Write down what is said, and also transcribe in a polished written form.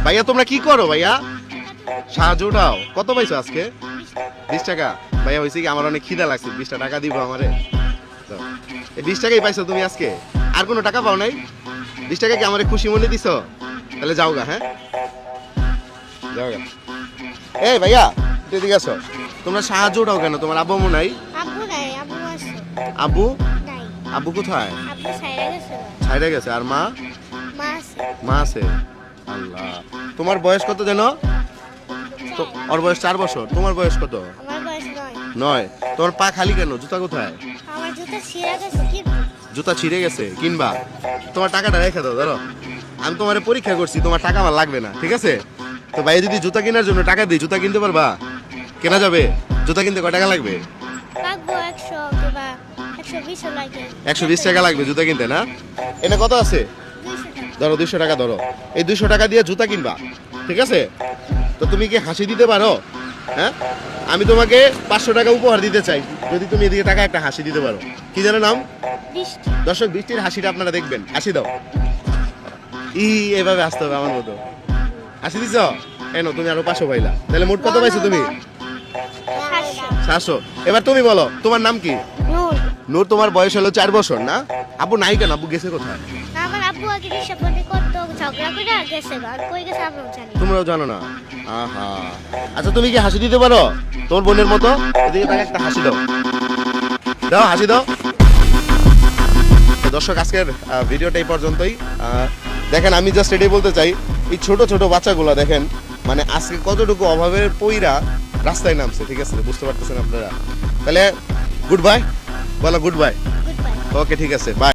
ভাইয়া তোমরা কি করো ভাইয়া? সাহায্য উঠাও। কত পাইছো আজকে? 20 টাকা। ভাইয়া হয়েছে কি আমার অনেক খিদা লাগছে, 20টা টাকা দিব আমারে? দাও। এই 20 টাকাই পাইছো তুমি আজকে? আর কোনো টাকা পাও নাই? 20 টাকা কি আমারে খুশি মনে দিছো? তাহলে যাও গা, হ্যাঁ যাও গা। এই ভাইয়া তুই এদিকে আসো। তোমরা সাহায্য উঠাও কেন? তোমার আব্বু আম্মু নাই? আব্বু নাই, আব্বু আছে আব্বু? নাই, আব্বু কোথায়? আব্বু সাইরা গেছে, ছাইড়া গেছে। আর মা? মা আছে। মা আছে। আল্লাহ। তোমার বয়স কত জানো? তো ওর বয়স 4 বছর। তোমার বয়স কত? আমার বয়স 9। 9। তোমার পা খালি কেন? জুতা কোথায়? আমার জুতা ছিঁড়া গেছে, কি জুতা ছিঁড়ে গেছে, কিনবা? তোমার টাকাটা রেখে দাও, ধরো। আমি তোমার পরীক্ষা করছি, তোমার টাকা আমার লাগবে না, ঠিক আছে? তো ভাই যদি জুতা কেনার জন্য টাকা দিই, জুতা কিনতে পারবা? কেনা যাবে? জুতা কিনতে কয় টাকা লাগবে? লাগবো 100 কিংবা 120 ও লাগে। 120 টাকা লাগবে জুতা কিনতে, না? এনে কত আছে? 200 টাকা। ধরো 200 টাকা ধরো। এই 200 টাকা দিয়ে জুতা কিনবা, ঠিক আছে? তো তুমি কি হাসি দিতে পারো? হ্যাঁ, আমি তোমাকে 500 টাকা উপহার দিতে চাই যদি তুমি এদিকে টাকা একটা হাসি দিতে পারো। কি জানো নাম? 20 দর্শক, বৃষ্টির হাসিটা আপনারা দেখবেন। হাসি দাও। এভাবে আসতে হবে আমার মতো। হাসি দিছ? এনো তুমি আরো 500 পাইলা। তাহলে মোট কত পাইছো তুমি? 700। এবার তুমি বলো তোমার নাম কি? নূর। নূর। তোমার বয়স হলো 4 বছর, না? আব্বু নাই কেন? আব্বু গেছে কোথায়? আমার আব্বু আগে রিক্সা পথে কত ঝগড়া করে গেছে, আর কই গেছে আমরাও জানি না। তোমরাও জানো না? আহা। আচ্ছা তুমি কি হাসি দিতে পারো তোমার বোনের মতো? এদিকে তাকে একটা হাসি দাও। দাও, হাসি দাও। তো দর্শক, আজকের ভিডিওটা এই পর্যন্তই। দেখেন, আমি জাস্ট এটাই বলতে চাই, এই ছোট ছোট বাচ্চাগুলো দেখেন, মানে আজকে কতটুকু অভাবের পইরা রাস্তায় নামছে, ঠিক আছে? বুঝতে পারতেছেন আপনারা? তাহলে গুড বাই বলো, good bye. Good bye. Okay, ঠিক আছে, বাই।